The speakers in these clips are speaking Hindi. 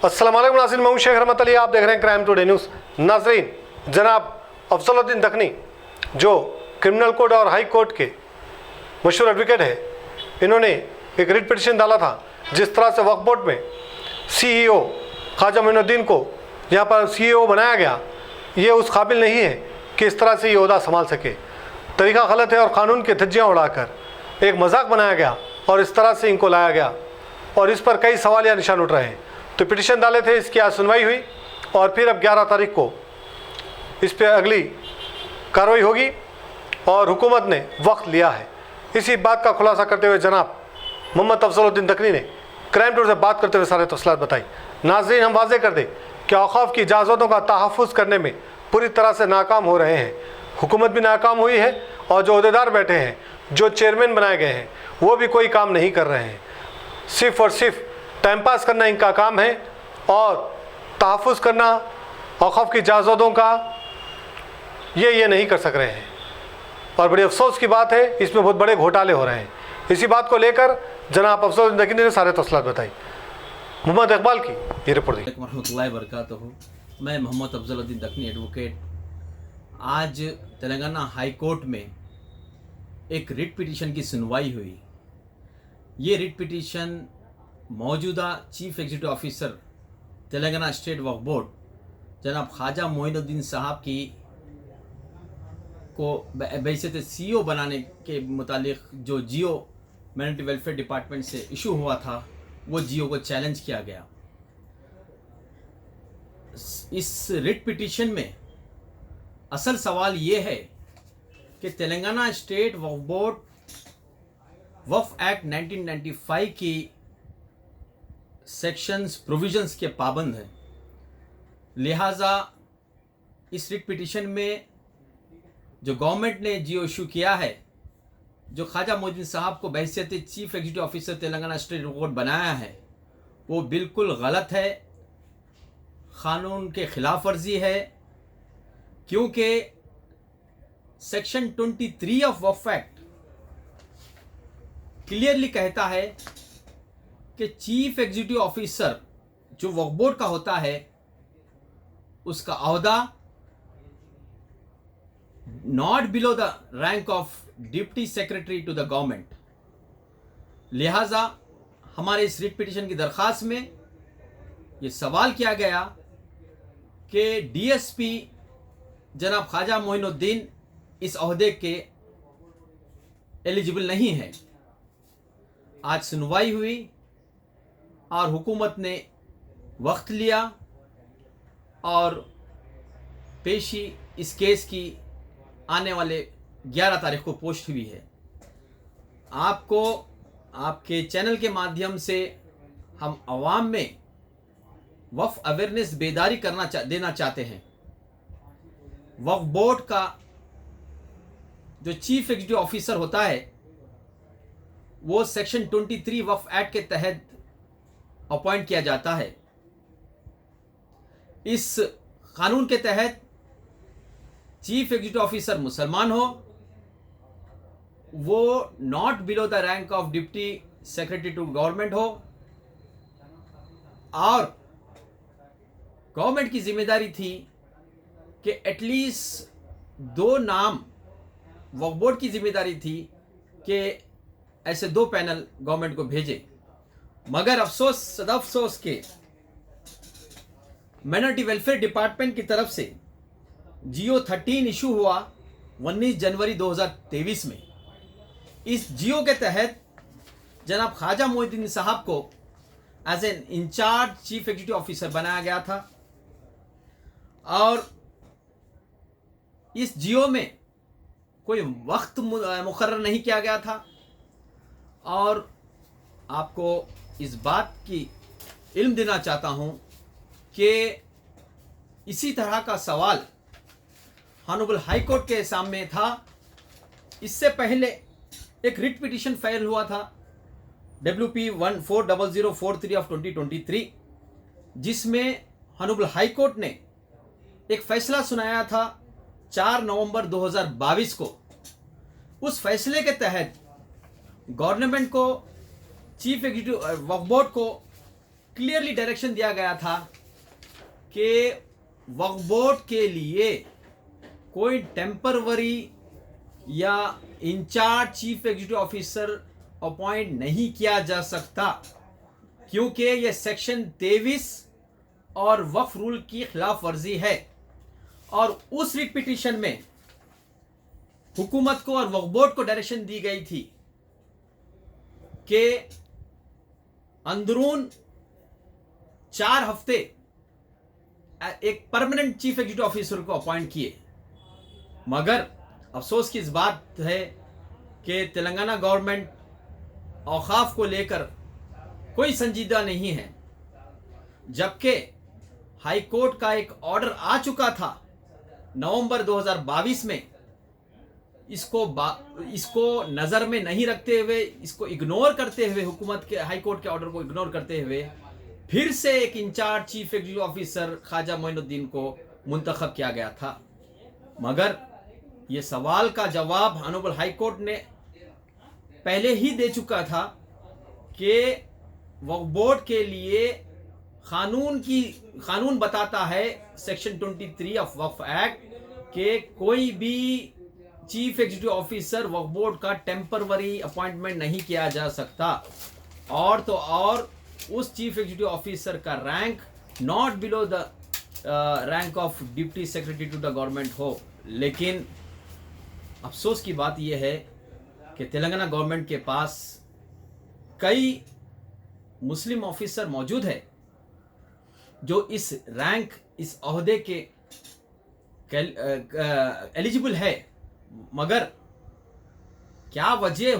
अस्सलाम वालेकुम नाज़रीन, मैं हूं शेख रहमत अली, आप देख रहे हैं क्राइम टुडे न्यूज़। नाज़रीन, जनाब अफजलुद्दीन दखनी जो क्रिमिनल कोड और हाई कोर्ट के मशहूर एडवोकेट है, इन्होंने एक रिट पिटिशन डाला था। जिस तरह से वक्फ बोर्ड में CEO ख्वाजा मोइनुद्दीन को यहाँ पर CEO बनाया गया, ये उस काबिल नहीं है कि इस तरह से ये ओहदा संभाल सके। तरीका गलत है और क़ानून के धज्जियाँ उड़ाकर एक मजाक बनाया गया और इस तरह से इनको लाया गया और इस पर कई सवाल या निशान उठ रहे हैं। तो पिटिशन डाले थे, इसकी आज सुनवाई हुई और फिर अब 11 तारीख को इस पर अगली कार्रवाई होगी और हुकूमत ने वक्त लिया है। इसी बात का खुलासा करते हुए जनाब मोहम्मद अफजलुद्दीन दखनी ने क्राइम टूर से बात करते हुए सारे तफसीलात बताई। नाज़रीन, हम वाज़ेह कर दें कि औक़ाफ़ की इजाज़तों का तहफ़्फ़ुज़ करने में पूरी तरह से नाकाम हो रहे हैं। हुकूमत भी नाकाम हुई है और जो अहदेदार बैठे हैं, जो चेयरमैन बनाए गए हैं, वो भी कोई काम नहीं कर रहे हैं। सिर्फ़ और सिर्फ टाइम पास करना इनका काम है और तहफ़्फ़ुज़ करना औक़ाफ़ की इजाज़तों का ये नहीं कर सक रहे हैं। और बड़ी अफसोस की बात है, इसमें बहुत बड़े घोटाले हो रहे हैं। इसी बात को लेकर जनाब अफजलुद्दीन दखनी ने सारे तफसीलात बताई। मोहम्मद इकबाल की ये रिपोर्ट दी। रहमतुल्लाहि वबरकातुहू। मैं मोहम्मद अफजलुद्दीन दखनी एडवोकेट आज तेलंगाना हाई कोर्ट में एक रिट पिटीशन की सुनवाई हुई। ये रिट पिटीशन मौजूदा chief executive officer Telangana state Waqf board जनाब ख्वाजा मोइनुद्दीन साहब की को बैसियत CEO बनाने के मुतालिक जो जियो माइनॉरिटी वेलफेयर डिपार्टमेंट से इशू हुआ था, वो जियो को चैलेंज किया गया। इस रिट पिटीशन में असल सवाल ये है कि तेलंगाना स्टेट वक्फ बोर्ड वक्फ एक्ट 1995 की सेक्शंस प्रोविजंस के पाबंद हैं। लिहाजा इस रिट पिटीशन में जो गवर्नमेंट ने जियो इशू किया है, जो ख्वाजा मोइनुद्दीन साहब को बहैसियत chief executive officer Telangana state Waqf board बनाया है, वो बिल्कुल गलत है, क़ानून के ख़िलाफ़ वर्जी है। क्योंकि section 23 of Waqf act clearly कहता है कि चीफ एग्जीक्यूटिव ऑफिसर जो वक्फ बोर्ड का होता है, उसका ओहदा not below the rank of deputy secretary to the government. लिहाजा हमारे इस रिट पिटीशन की दरख्वास्त में ये सवाल किया गया कि DSP जनाब ख्वाजा मोइनुद्दीन इस ओहदे के एलिजिबल नहीं है। आज सुनवाई हुई और हुकूमत ने वक्त लिया और पेशी इस केस की आने वाले 11 तारीख को पोस्ट हुई है। आपको आपके चैनल के माध्यम से हम आवाम में वक्फ अवेयरनेस बेदारी देना चाहते हैं। वक्फ बोर्ड का जो चीफ एग्जीक्यूटिव ऑफिसर होता है, वो सेक्शन 23 वक्फ एक्ट के तहत अपॉइंट किया जाता है। इस कानून के तहत चीफ एग्जीक्यूटिव ऑफिसर मुसलमान हो, वो not below the rank of deputy secretary to government हो और गवर्नमेंट की जिम्मेदारी थी कि एटलीस्ट 2 नाम, वक्फ बोर्ड की जिम्मेदारी थी कि ऐसे 2 पैनल गवर्नमेंट को भेजे। मगर अफसोस सदा अफसोस के माइनॉरिटी वेलफेयर डिपार्टमेंट की तरफ से जियो 13 इशू हुआ 19 जनवरी 2023 में। इस जियो के तहत जनाब ख्वाजा मोइनुद्दीन साहब को as an in-charge chief executive officer बनाया गया था और इस जियो में कोई वक्त मुकर्रर नहीं किया गया था। और आपको इस बात की इल्म देना चाहता हूं कि इसी तरह का सवाल ऑनरेबल हाई कोर्ट के सामने था। इससे पहले एक रिट पिटीशन फाइल हुआ था WP 140043 ऑफ 2023, जिसमें ऑनरेबल हाई कोर्ट ने एक फैसला सुनाया था 4 नवंबर 2022 को। उस फैसले के तहत गवर्नमेंट को, चीफ एग्जीक्यूटिव वक्फ बोर्ड को क्लियरली डायरेक्शन दिया गया था कि वक्फ बोर्ड के लिए कोई टेम्परवरी या in-charge chief executive officer appoint नहीं किया जा सकता, क्योंकि यह सेक्शन 23 और वक्फ रूल की खिलाफ वर्जी है। और उस रिट पिटीशन में हुकूमत को और वक्फ बोर्ड को डायरेक्शन दी गई थी कि अंदरून 4 हफ्ते एक परमानेंट चीफ एग्जीक्यूटिव ऑफिसर को अपॉइंट किए। मगर अफसोस की इस बात है कि तेलंगाना गवर्नमेंट औकाफ को लेकर कोई संजीदा नहीं है, जबकि हाई कोर्ट का एक ऑर्डर आ चुका था नवंबर 2022 में। इसको नज़र में नहीं रखते हुए, इसको इग्नोर करते हुए, हुकूमत के हाई कोर्ट के ऑर्डर को इग्नोर करते हुए फिर से एक in-charge chief executive officer Khwaja Moinuddin को मुंतखब किया गया था। मगर ये सवाल का जवाब ऑनरेबल हाई कोर्ट ने पहले ही दे चुका था कि वक्फ बोर्ड के लिए कानून बताता है सेक्शन 23 ऑफ वक्फ एक्ट कि कोई भी chief executive officer Waqf board का टेम्परवरी अपॉइंटमेंट नहीं किया जा सकता। और तो और उस चीफ एग्जीक्यूटिव ऑफिसर का rank not below the rank of deputy secretary to the government हो। लेकिन अफसोस की बात यह है कि तेलंगाना गवर्नमेंट के पास कई मुस्लिम ऑफिसर मौजूद है जो इस रैंक, इस ओहदे के एलिजिबल है। मगर क्या वजह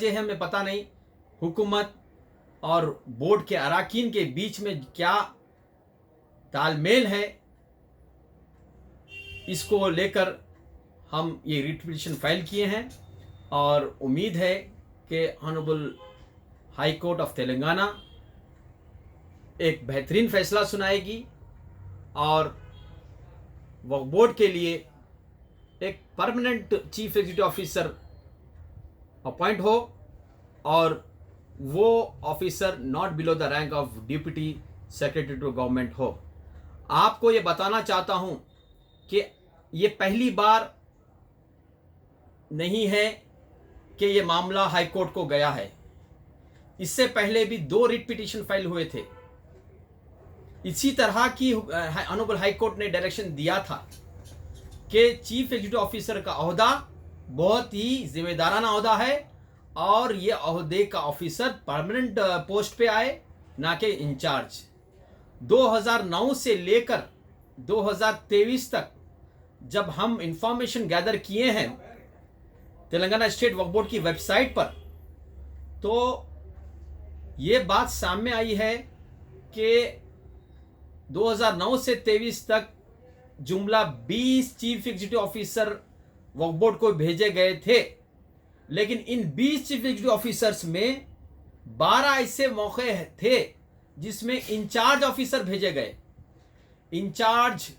है हमें पता नहीं। हुकूमत और बोर्ड के अराकीन के बीच में क्या तालमेल है, इसको लेकर हम ये रिट पिटीशन फाइल किए हैं और उम्मीद है कि honourable high court of Telangana एक बेहतरीन फैसला सुनाएगी और वक्फ बोर्ड के लिए एक permanent chief executive officer appoint हो और वो officer not below the rank of deputy secretary to government हो। आपको ये बताना चाहता हूं कि ये पहली बार नहीं है कि ये मामला हाई कोर्ट को गया है। इससे पहले भी 2 रिट पिटीशन फाइल हुए थे। इसी तरह की ऑनरेबल हाई कोर्ट ने डायरेक्शन दिया था कि चीफ एग्जीक्यूटिव ऑफिसर का ओहदा बहुत ही जिम्मेदाराना ओहदा है और ये ओहदे का ऑफिसर परमानेंट पोस्ट पे आए, ना कि इंचार्ज। 2009 से लेकर 2023 तक जब हम इंफॉर्मेशन गैदर किए हैं तेलंगाना स्टेट वक्फ बोर्ड की वेबसाइट पर, तो ये बात सामने आई है कि 2009 से 23 तक जुमला 20 chief executive officer Waqf board को भेजे गए थे। लेकिन इन 20 चीफ एग्जीक्यूटिव ऑफिसर्स में 12 ऐसे मौके थे जिसमें इंचार्ज ऑफिसर भेजे गए। इंचार्ज,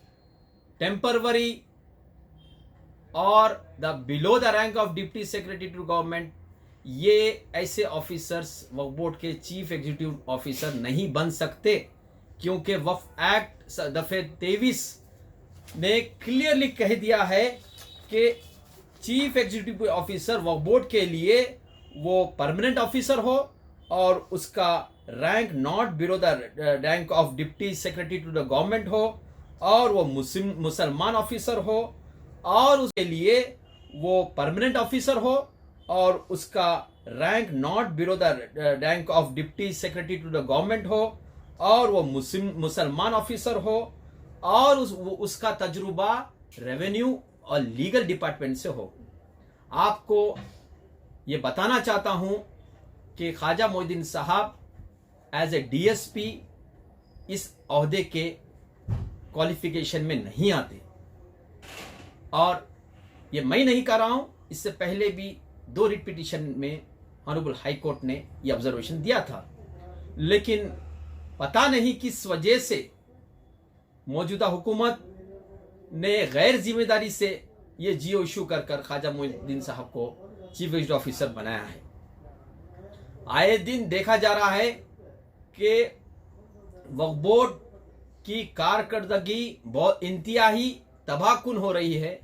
टेम्परवरी और the below the rank of deputy secretary to government, ये ऐसे ऑफिसर्स वक्फ बोर्ड के चीफ एग्जीक्यूटिव ऑफिसर नहीं बन सकते, क्योंकि वक्फ एक्ट दफे 23 ने क्लियरली कह दिया है कि chief executive officer Waqf board के लिए वो परमानेंट ऑफिसर हो और उसका rank not below the rank of deputy secretary to the government हो और वो मुसलमान ऑफिसर हो और उसके लिए वो परमानेंट ऑफिसर हो और उसका rank not below the rank of deputy secretary to the government हो और वो मुसलमान ऑफिसर हो और उसका तजुर्बा रेवेन्यू और लीगल डिपार्टमेंट से हो। आपको ये बताना चाहता हूं कि ख्वाजा मोइनुद्दीन साहब एज ए डीएसपी इस ओहदे के क्वालिफिकेशन में नहीं आते। और ये मैं नहीं कर रहा हूं, इससे पहले भी 2 रिट पिटीशन में ऑनरेबल हाई कोर्ट ने ये ऑब्जर्वेशन दिया था। लेकिन पता नहीं किस वजह से मौजूदा हुकूमत ने गैर जिम्मेदारी से ये जीओ इशू कर ख्वाजा मोइनुद्दीन साहब को चीफ एग्जीक्यूटिव ऑफिसर बनाया है। आए दिन देखा जा रहा है कि वक्फ बोर्ड की कारकर्दगी बहुत इंतहाई तबाहकुन हो रही है।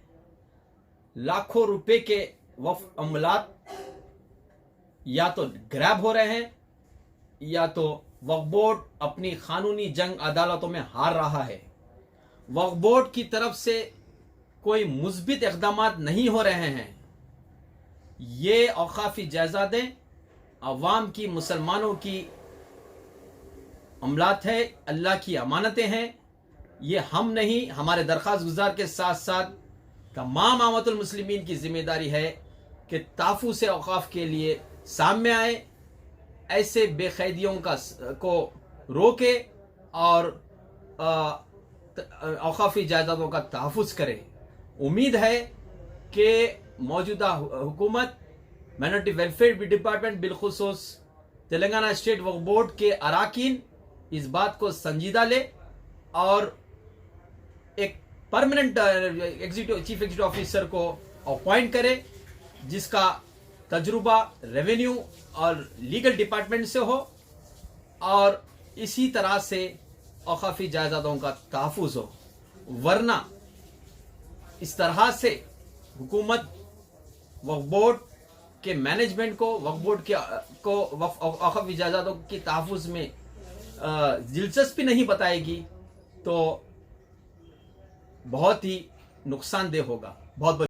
लाखों रुपए के वक्फ अमलात या तो ग्रैब हो रहे हैं या तो वक्फ बोर्ड अपनी कानूनी जंग अदालतों में हार रहा है। वक्फ बोर्ड की तरफ से कोई मुस्बित इक़दाम नहीं हो रहे हैं। ये औक़ाफ़ी जायज़ादें अवाम की, मुसलमानों की अमलात है, अल्लाह की अमानतें हैं। ये हम नहीं, हमारे दरख्वास्त गुजार के साथ साथ तमाम आमतुल मुस्लिमीन की जिम्मेदारी है कि ताफ़ुज़ औक़ाफ़ के लिए सामने आए, ऐसे बेक़ैदियों को रोके और औक़ाफ़ी जायदादों का तहफ़्फ़ुज़ करे। उम्मीद है कि मौजूदा हुकूमत, माइनॉरिटी वेलफेयर डिपार्टमेंट, बिलखुसूस तेलंगाना स्टेट वक्फ बोर्ड के अराकीन इस बात को संजीदा ले और एक परमानेंट चीफ एग्जीक्यूटिव ऑफिसर को अपॉइंट करे जिसका तजुर्बा रेवेन्यू और लीगल डिपार्टमेंट से हो और इसी तरह से औक़ाफ़ी जायदादों का तहफ़्फ़ुज़ हो। वरना इस तरह से हुकूमत वक्फ बोर्ड के मैनेजमेंट को, वक्फ बोर्ड को औक़ाफ़ी जायदादों की तहफ़्फ़ुज़ में दिलचस्पी नहीं बताएगी तो बहुत ही नुकसानदेह होगा। बहुत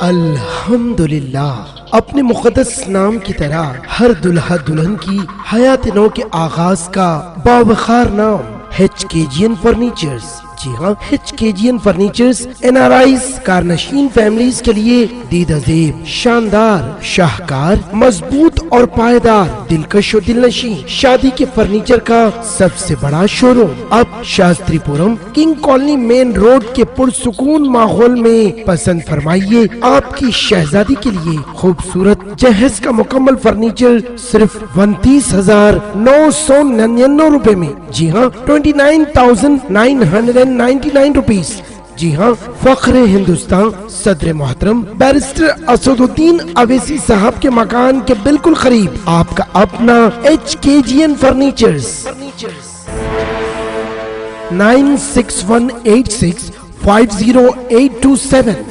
अल्हम्दुलिल्लाह, अपने मुक़द्दस नाम की तरह हर दुल्हा दुल्हन की हयात नौ के आगाज का बावखार नाम HKGN फर्नीचर्स। जी हाँ, HKGN फर्नीचर्स NRIs कारनशीन फैमिलीज के लिए दीदाज़ेब, शानदार, शाहकार, मजबूत और पायदार, दिलकश और दिलनशीं शादी के फर्नीचर का सबसे बड़ा शोरूम अब Shastripuram king colony main road के पुरसुकून माहौल में। पसंद फरमाइए आपकी शहजादी के लिए खूबसूरत जहेज का मुकम्मल फर्नीचर सिर्फ 29,999 रुपए में। जी हाँ, 29,999 रुपीज। जी हाँ, फख्रे हिंदुस्तान सदर मोहतरम बैरिस्टर असदुद्दीन अवैसी साहब के मकान के बिल्कुल करीब आपका अपना HKGN फर्नीचर्स। 9618650827